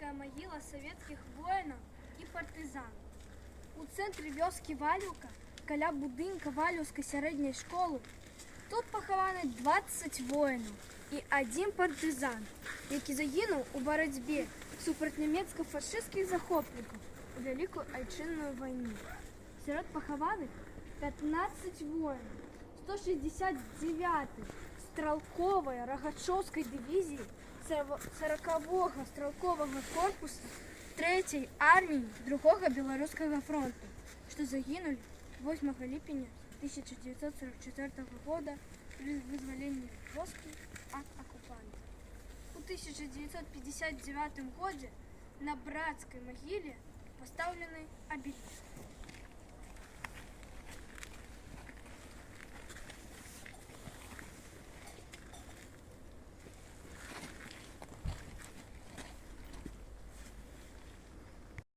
Памятная могила советских воинов и партизан. У центрі вёскі Валіўка, каля будынка Валіўскай сярэдняй школы, тут пахаваны 20 воинов и 1 партизан, які загінуў у барацьбе супраць нямецка-фашысцкіх захопнікаў у Вялікую Айчынную вайну. Сярод пахаваных 15 воинов 169-й стралковай рагачоўскай дывізіі 40-го стралковага корпуса 3-й арміі 2-го Беларускага фронту, што загінулі 8 ліпеня 1944 года при вызваленні вёскі ад акупантаў. У 1959 годзе на брацкай магіле пастаўлены абеліск.